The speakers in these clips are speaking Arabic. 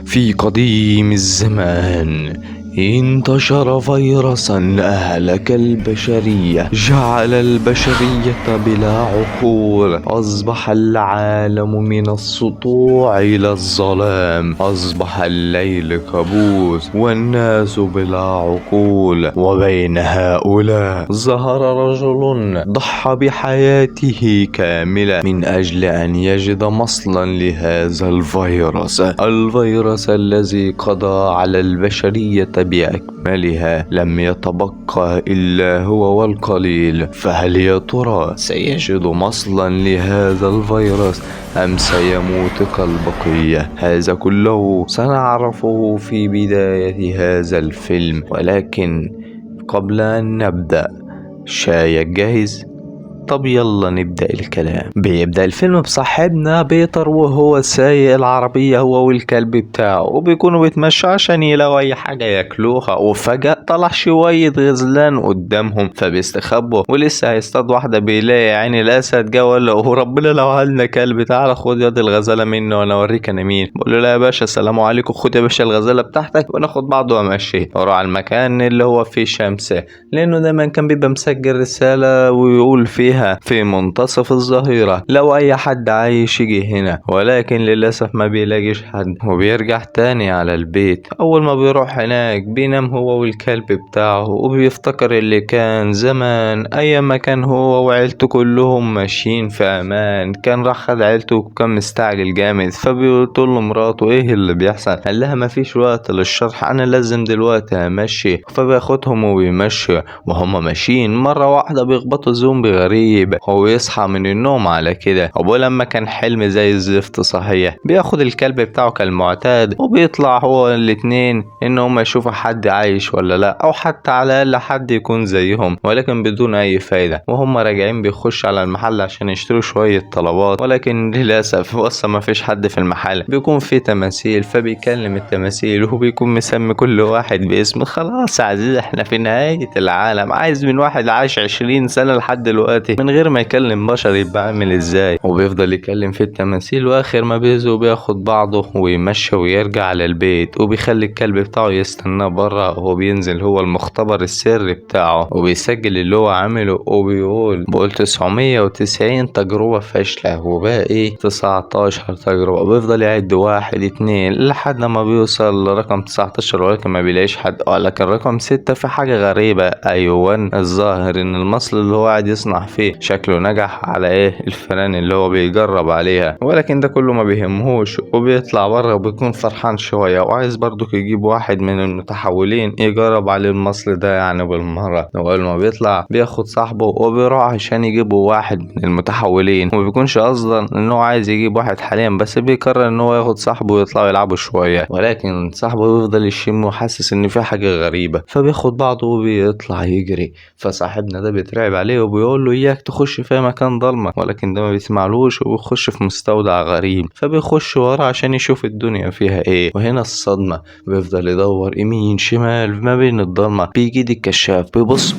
في قديم الزمان انتشر فيروسا أهلك البشرية، جعل البشرية بلا عقول. أصبح العالم من السطوع إلى الظلام، أصبح الليل كابوس والناس بلا عقول. وبين هؤلاء ظهر رجل ضحى بحياته كاملة من أجل أن يجد مصلا لهذا الفيروس الذي قضى على البشرية بأكملها. لم يتبقى إلا هو والقليل. فهل يا ترى سيجد مصلا لهذا الفيروس أم سيموت كالبقية؟ هذا كله سنعرفه في بداية هذا الفيلم، ولكن قبل أن نبدأ، شايك جاهز؟ طب يلا نبدأ الكلام. بيبدأ الفيلم بصاحبنا بيتر وهو سايق العربية هو والكلب بتاعه، وبيكونوا بيتمشوا عشان يلاقوا أي حاجة ياكلوها. وفجأة طلع شوية غزلان قدامهم فبيستخبوا، ولسه هيصطاد واحدة بيلاقي عين الأسد جه وقال له ربنا لو هلنا كلب، تعالى خد يد الغزالة مني وأنا أوريك أنا مين. بقول له لا يا باشا، السلام عليكم، خد يا باشا الغزالة بتاعتك وناخد بعض وأمشي. وراح على المكان اللي هو فيه شمس، لأنه دايما كان بيبقى مسجل رسالة ويقول فيها في منتصف الظهيرة لو أي حد عايش يجي هنا، ولكن للأسف ما بيلاقيش حد. وبيرجع تاني على البيت. أول ما بيروح هناك بينام هو والكلب بتاعه، وبيفتكر اللي كان زمان أيام ما كان هو وعيلته كلهم ماشيين في أمان. كان راح خد عيلته وكان مستعجل جامد، فبيقول له مراته إيه اللي بيحصل؟ قال لها مفيش وقت للشرح، أنا لازم دلوقتي أمشي. فبياخدهم وبيمشي. وهم ماشيين مرة واحدة بيخبطوا زومبي غريب. هو يصحى من النوم على كده. ابوه لما كان حلم زي الزفت صحيح، بياخد الكلب بتاعه كالمعتاد وبيطلع هو الاتنين ان هما يشوفوا حد عايش ولا لا، او حتى على الاقل حد يكون زيهم، ولكن بدون اي فايدة. وهم راجعين بيخش على المحل عشان يشتروا شوية طلبات، ولكن للاسف وصل ما فيش حد في المحل. بيكون في تماثيل، فبيكلم التماثيل وهو بيكون مسمي كل واحد باسم. خلاص يا عزيزي، احنا في نهاية العالم، عايز من واحد عايش 20 سنة لحد دلوقتي من غير ما يكلم بشر يبقى عامل ازاي؟ وبيفضل يكلم في التماثيل، واخر ما بيزهق بياخد بعضه ويمشي ويرجع على البيت. وبيخلي الكلب بتاعه يستناه بره، وهو بينزل هو المختبر السري بتاعه وبيسجل اللي هو عامله. بقول 990 تجربة فاشلة وباقي 19 تجربة. بيفضل يعد 1 2 لحد ما بيوصل لرقم 19، ولكن ما بيلاقيش حد. ولكن رقم 6 في حاجة غريبة. ايوه، الظاهر ان المصل اللي هو قاعد يصنع فيه شكله نجح على الفئران اللي هو بيجرب عليها، ولكن ده كله ما بيهمهوش. وبيطلع بره وبيكون فرحان شوية، وعايز برضو يجيب واحد من المتحولين يجرب عليه المصل ده يعني بالمرة. وأول ما بيطلع بياخد صاحبه وبيروح عشان يجيبوا واحد من المتحولين، وما بيكونش اصلا انه عايز يجيب واحد حاليا، بس بيقرر ان هو ياخد صاحبه ويطلعوا يلعبوا شوية. ولكن صاحبه بيفضل يشم وحاسس ان في حاجة غريبة، فبياخد بعضه وبيطلع يجري. فصاحبنا ده بيترعب عليه وبيقول له اياك تخش في مكان ضلمة، ولكن ده ما بيسمعلوش وبيخش في مستودع غريب. فبيخش ورا عشان يشوف الدنيا فيها ايه. وهنا الصدمة، بيفضل يدور يمين شمال ما بين الضلمة. بيجي دي الكشاف بيبص،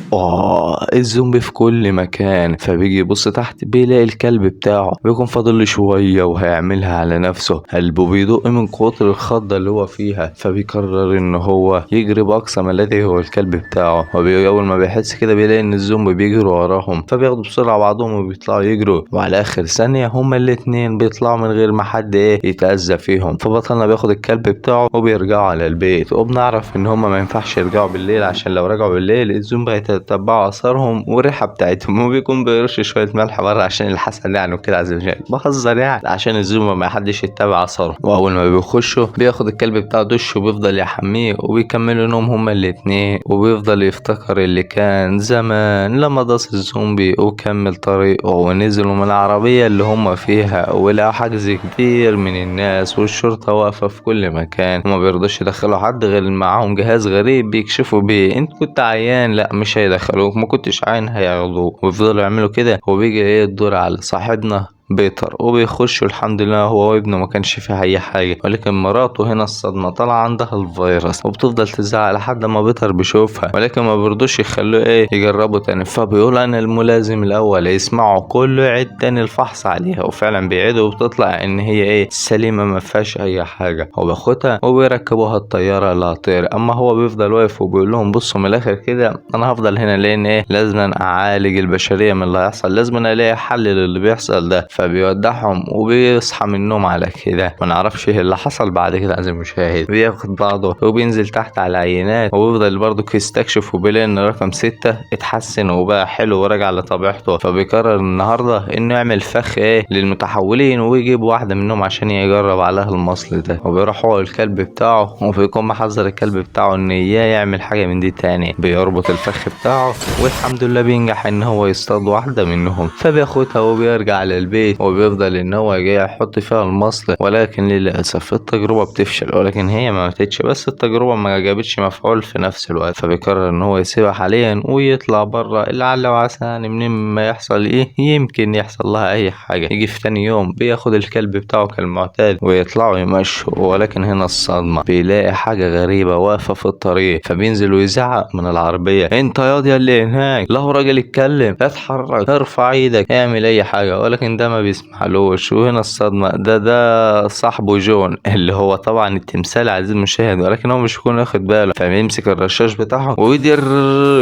الزومبي في كل مكان. فبيجي يبص تحت بيلاقي الكلب بتاعه. بيكون فاضل له شوية وهيعملها على نفسه. قلبه بيدق من كتر الخضة اللي هو فيها. فبيقرر ان هو يجري باقصى ما لديه هو الكلب بتاعه. اول ما بيحس كده بيلاقي ان الزومبي بيجروا وراهم، فبياخدوا بسرعة بعضهم وبيطلعوا يجروا. وعلى اخر ثانية هما الاتنين بيطلعوا من غير ما حد يتأذى فيهم. فبطلنا بياخد الكلب بتاعه وبيرجعوا على البيت. وبنعرف ان هما ما ينفعش يرجعوا بالليل، عشان لو رجعوا بالليل الزومبي هيتتبعوا اثارهم والريحة بتاعتهم. وبيكون بيرش شوية ملح بره عشان الحسن يعني وكده، عز وجل بهزر يعني عشان الزومبي ما حدش يتبع اثارهم. واول ما بيخشوا بياخد الكلب بتاعه دش وبيفضل يحميه، وبيكملوا نوم هما الاتنين. وبيفضل يفتكر اللي كان زمان لما ضاس الزومبي وكمل طريقه ونزلوا من العربية اللي هما فيها، ولقوا حجز كبير من الناس والشرطة واقفة في كل مكان. وما بيرضوش يدخلوا حد غير معاهم جهاز غريب بيكشفوا بيه. انت كنت عيان؟ لا مش هيدخلوك. ما كنتش عيان هياخدوك. ويفضلوا يعملوا كده. وبيجي الدور على صاحبنا بيتر، وبيخشوا الحمد لله هو وابنه ما كانش فيه اي حاجه، ولكن مراته هنا الصدمه طلع عندها الفيروس، وبتفضل تزعل لحد ما بيتر بيشوفها، ولكن ما بيرضوش يخلوه يجربوا تاني. فبيقول انا الملازم الاول، يسمعوا كله يعيد تاني الفحص عليها، وفعلا بيعيدوا وبتطلع ان هي سليمه ما فيهاش اي حاجه. وبياخدها وبيركبوها الطياره اللي هتطير، اما هو بيفضل واقف وبيقول لهم بصوا من الاخر كده انا هفضل هنا لان لازم اعالج البشريه من اللي هيحصل، لازم الاقي حل للي بيحصل ده. فبيودعهم وبيصحى من النوم على كده. ما نعرفش ايه اللي حصل بعد كده عزيزي المشاهد. بياخد بعضه وبينزل تحت على العينات، وبيفضل برضه يستكشف، وبيلاقي ان رقم 6 اتحسن وبقى حلو ورجع لطبيعته. فبيقرر النهارده انه يعمل فخ للمتحولين، ويجيب واحده منهم عشان يجرب عليها المصل ده. وبيروح هو الكلب بتاعه، وبيكون محذر الكلب بتاعه ان اياه يعمل حاجه من دي تاني. بيربط الفخ بتاعه، والحمد لله بينجح ان هو يصطاد واحده منهم. فبياخدها وبيرجع للبيت، وبيفضل ان هو جاي يحط فيها المصل، ولكن للاسف التجربه بتفشل. ولكن هي ما ماتتش، بس التجربه ما جابتش مفعول في نفس الوقت. فبيقرر ان هو يسيبها حاليا ويطلع بره، لعل وعسى يعني منين ما يحصل يمكن يحصل لها اي حاجه. يجي في تاني يوم بياخد الكلب بتاعه كالمعتاد ويطلعوا يمشوا، ولكن هنا الصدمه بيلاقي حاجه غريبه واقفه في الطريق. فبينزل ويزعق من العربيه انت ياض يا اللي هناك، لا راجل اتكلم، اتحرك، ارفع ايدك، اعمل اي حاجه. ولكن ده ما بيسمحلوش. وهنا الصدمه ده صاحبه جون اللي هو طبعا التمثال عزيز المشاهد، ولكن هو مش بيكون واخد باله. فبيمسك الرشاش بتاعه ويدر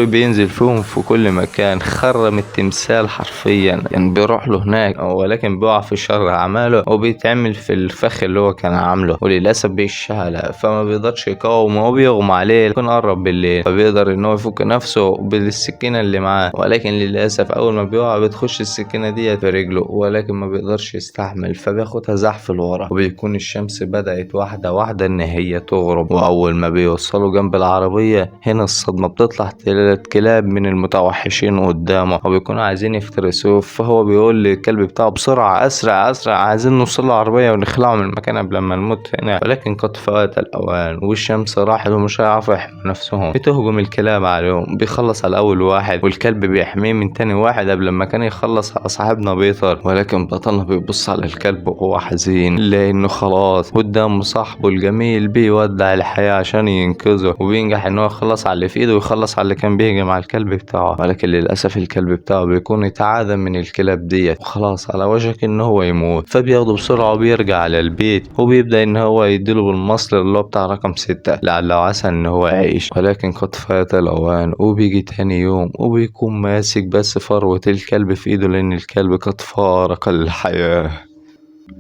بينزل فيهم في كل مكان، خرم التمثال حرفيا. يعني بيروح له هناك، ولكن بيقع في شر اعماله وبيتعمل في الفخ اللي هو كان عامله، وللاسف بيشهلها فما بيقدرش يقاوم وبيغمى عليه. يكون قرب بالليل، فبيقدر ان هو يفك نفسه بالسكينه اللي معاه، ولكن للاسف اول ما بيقع بتخش السكينه ديت في رجله، ولكن ما بيقدرش يستحمل. فبياخدها زحف لورا، وبيكون الشمس بدأت واحده واحده ان هي تغرب. واول ما بيوصلوا جنب العربيه هنا الصدمه بتطلع 3 كلاب من المتوحشين قدامه، وبيكونوا عايزين يفترسوه. فهو بيقول للكلب بتاعه بسرعه اسرع اسرع، عايزين نوصل العربيه ونخلعه من المكان قبل ما نموت هنا. ولكن قد فات الاوان، والشمس راحت ومش هيعرفوا يحموا نفسهم. بتهجم الكلاب عليهم، بيخلص على اول واحد، والكلب بيحميه من تاني واحد قبل ما كان يخلص على صاحبنا بيتر. ولكن بطلنا بيبص على الكلب وهو حزين لانه خلاص قدام صاحبه الجميل بيودع الحياه عشان ينقذه، وبينجح ان هو يخلص على اللي في ايده ويخلص على اللي كان بيهجم على الكلب بتاعه. ولكن للاسف الكلب بتاعه بيكون يتعاذب من الكلاب ديت، وخلاص على وشك ان هو يموت. فبياخده بسرعه وبيرجع على البيت، وبيبدا ان هو يديله بالمصل اللي هو بتاع رقم 6 لعل وعسى ان هو يعيش. ولكن قد فات الاوان، وبيجي تاني يوم وبيكون ماسك بس فروة الكلب في ايده، لان الكلب قد فارق الحياة.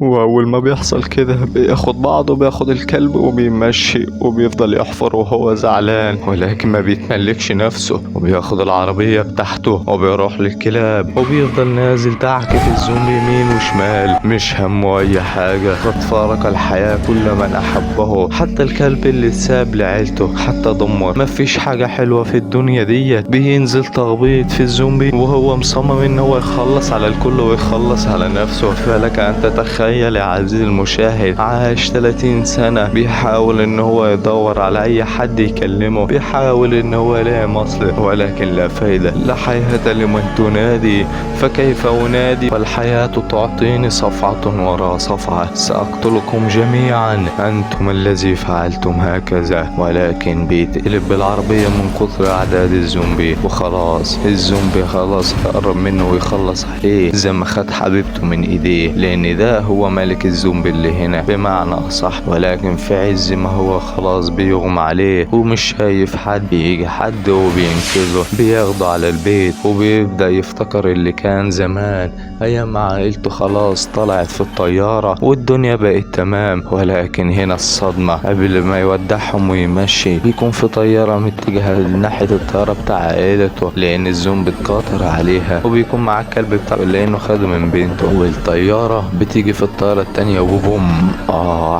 واول ما بيحصل كده بياخد بعضه، بياخد الكلب وبيمشي، وبيفضل يحفر وهو زعلان، ولكن ما بيتملكش نفسه. وبياخد العربية بتاعته وبيروح للكلاب، وبيفضل نازل دعك في الزوم يمين وشمال، مش همه اي حاجة. قد فارق الحياة كل من احبه، حتى الكلب اللي ساب لعيلته حتى دمر. مفيش حاجة حلوة في الدنيا ديت. بينزل تخبيط في الزومبي وهو مصمم ان هو يخلص على الكل ويخلص على نفسه. فلك ان تتخيل يا عزيزي المشاهد، عاش 30 سنة بيحاول ان هو يدور على اي حد يكلمه، بيحاول ان هو يلاقي مصلح، ولكن لا فايدة. لا حياة لمن تنادي، فكيف انادي والحياة تعطيني صفعة وراء صفعة. سأقتلكم جميعا، انتم الذي فعلتم هكذا. ولكن بيتقلب بالعربية من كثر اعداد الزومبي، وخلاص الزومبي خلاص قرب منه ويخلص عليه زي ما خد حبيبته من ايديه، لان ده هو ملك الزومبي اللي هنا بمعنى اصح. ولكن في عز ما هو خلاص بيغمى عليه ومش شايف حد، يجي حد وبينقذه، بياخده على البيت، وبيبدأ يفتكر اللي كان زمان ايام مع عائلته. خلاص طلعت في الطيارة والدنيا بقت تمام. ولكن هنا الصدمة، قبل ما يودعهم ويمشي بيكون في طيارة متجهة ناحية الطيارة بتاع عائلته، لان الزومبي اتقاطر عليها، وبيكون معاه الكلب بتاعه لانه خده من بنته. والطيارة بتيجي في الطيارة التانية وبوم،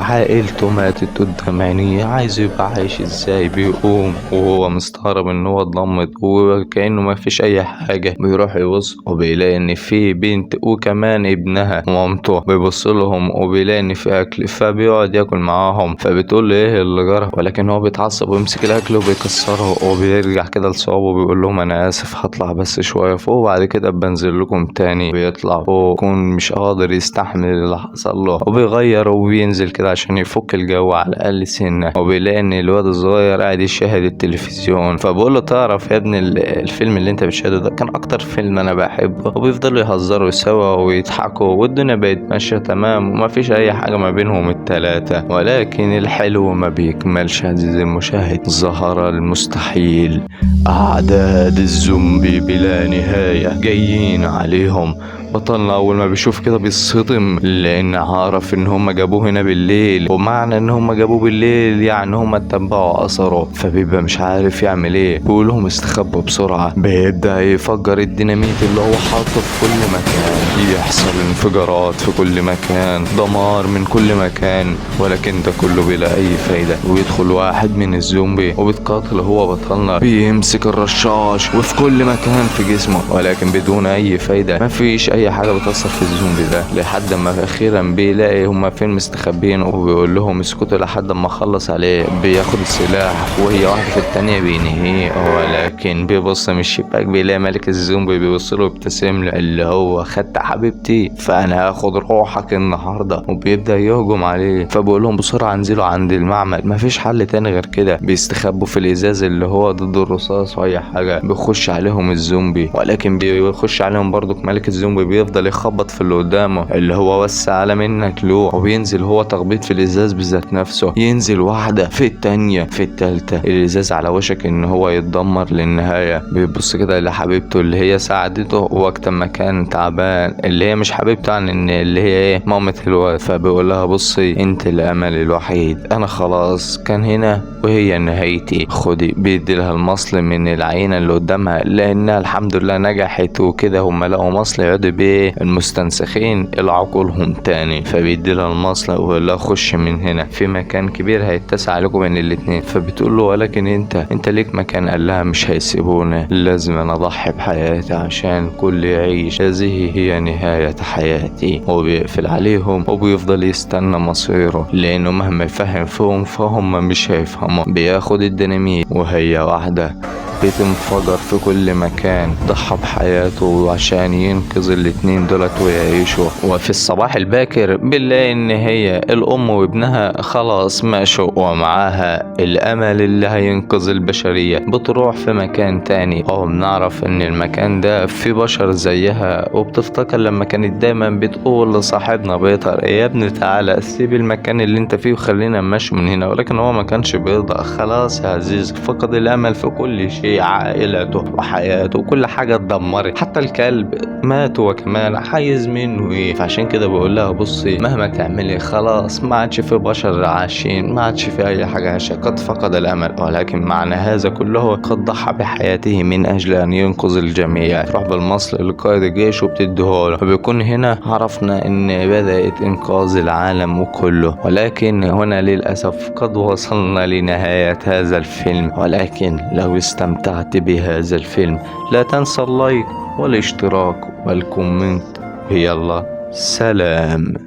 عائلته ماتت قدام عينيه. عايز يبقى عايش ازاي؟ بيقوم وهو مستغرب ان هو اتضمد وكأنه ما فيش اي حاجة. بيروح يبص وبيلاقي ان في بنت وكمان ابنها ومامته بيبص لهم، وبيلاقي ان في اكل، فبيقعد ياكل معاهم. فبتقول له ايه اللي جرى، ولكن هو بيتعصب ويمسك الاكل وبيكسره، وبيرجع كده لصحابه وبيقول لهم انا اسف هطلع بس شويه فوق وبعد كده بنزل لكم تاني. بيطلع فوق يكون مش قادر يستحمل اللي حصل له، وبيغير وبينزل كده عشان يفك الجو على الاقل سنه. وبيلاقي ان الواد الصغير قاعد يشاهد التلفزيون، فبقول له تعرف يا ابني الفيلم اللي انت بتشاهده ده كان اكتر فيلم انا بحبه. وبيفضلوا يهزروا سوا ويضحكوا، والدنيا بقت ماشيه تمام وما فيش اي حاجه ما بينهم التلاتة. ولكن الحلو ما بيكملش عزيزي المشاهد، ظهر المستحيل. أعداد الزومبي بلا نهاية جايين عليهم. بطلنا أول ما بيشوف كده بيصطدم، لأن عارف إن هم جابوه هنا بالليل، ومعنى إن هم جابوه بالليل يعني هم اتبعوا أثره. فبيبقى مش عارف يعمل إيه، بيقول لهم استخبوا بسرعة. بيبدأ يفجر الديناميت اللي هو حاطه في كل مكان، يحصل انفجارات في كل مكان، دمار من كل مكان، ولكن ده كله بلا أي فايدة. ويدخل واحد من الزومبي وبيتقاتل هو بطلنا، بيمسك الرشاش وفي كل مكان في جسمه، ولكن بدون أي فايدة. مفيش أي حاجة بتأثر في الزومبي ده، لحد ما أخيرا بيلاقي هما فين مستخبين، وبيقول لهم اسكتوا لحد ما خلص عليه. بياخد السلاح وهي واحدة في التانية بينهيه، ولكن بيبص من الشباك بيلاقي ملك الزومبي بيبص له ويبتسم له، اللي هو خدت حبيبتي فأنا هاخد روحك النهاردة. وبيبدأ يهجم عليه، فبقول لهم بسرعة انزلوا عند المعمل، مفيش حل تاني غير كده. بيستخبوا في الإزاز اللي هو ضد الرصاص وأي حاجة. بيخش عليهم الزومبي، ولكن بيخش عليهم برضك ملك الزومبي بيفضل يخبط في اللي قدامه، اللي هو وسع على منك له. وبينزل هو تخبيط في الإزاز بذات نفسه، ينزل واحدة في التانية في التالتة، الإزاز على وشك إن هو يتدمر للنهاية. بيبص كده لحبيبته اللي هي ساعدته وقت ما كان تعبان، اللي هي مش حبيبته عن إن اللي هي إيه مامة الواد. فبيقول لها بصي انت الأمل الوحيد، أنا خلاص كان هنا وهي نهايتي، خدي. بيدي لها المصل من العينة اللي قدامها، لأنها الحمد لله نجحت وكده. هم لقوا مصل يقعدوا بيه المستنسخين العقولهم تاني. فبيدي لها المصل ويقول لها خش من هنا في مكان كبير هيتسع عليكم بين الاتنين. فبتقول له ولكن انت ليك مكان. قال لها مش هيسيبونا، لازم انا اضحي بحياتي عشان كل يعيش، هذه هي نهاية حياتي. وبيقفل عليهم وبيفضل يستنى مصيره، لانه مهما يفهم فيهم فهم مش هيفهموا. بياخد الديناميت وهي واحدة بتنفجر في كل مكان، ضحى بحياته عشان ينقذ الاتنين دولت ويعيشوا. وفي الصباح الباكر بنلاقي ان هي الام وابنها خلاص ماشوا، ومعاها الامل اللي هينقذ البشرية. بتروح في مكان تاني، بنعرف ان المكان ده في بشر زيها، وبتفتكر لما كانت دايما بتقول لصاحبنا بيتر يا ابني تعالى سيب المكان اللي انت فيه وخلينا نمشي من هنا. ولكن هو ما كانش بيرضى، خلاص يا عزيز فقد الامل في كل شيء، عائلته وحياته وكل حاجة اتدمرت، حتى الكلب مات وكمان عايز منه ايه. فعشان كده بقول لها بصي مهما تعملي خلاص ما عادش في بشر عايشين، ما عادش في اي حاجة عايشة، قد فقد الامل. ولكن معنى هذا كله قد ضحى بحياته من اجل ان ينقذ الجميع. تروح بالمصل لقائد الجيش وبتديهوله، فبيكون هنا عرفنا ان بدأت انقاذ العالم كله. ولكن هنا للأسف قد وصلنا لنهاية هذا الفيلم. ولكن لو استمتعت بهذا الفيلم لا تنسى اللايك والاشتراك والكومنت. يلا سلام.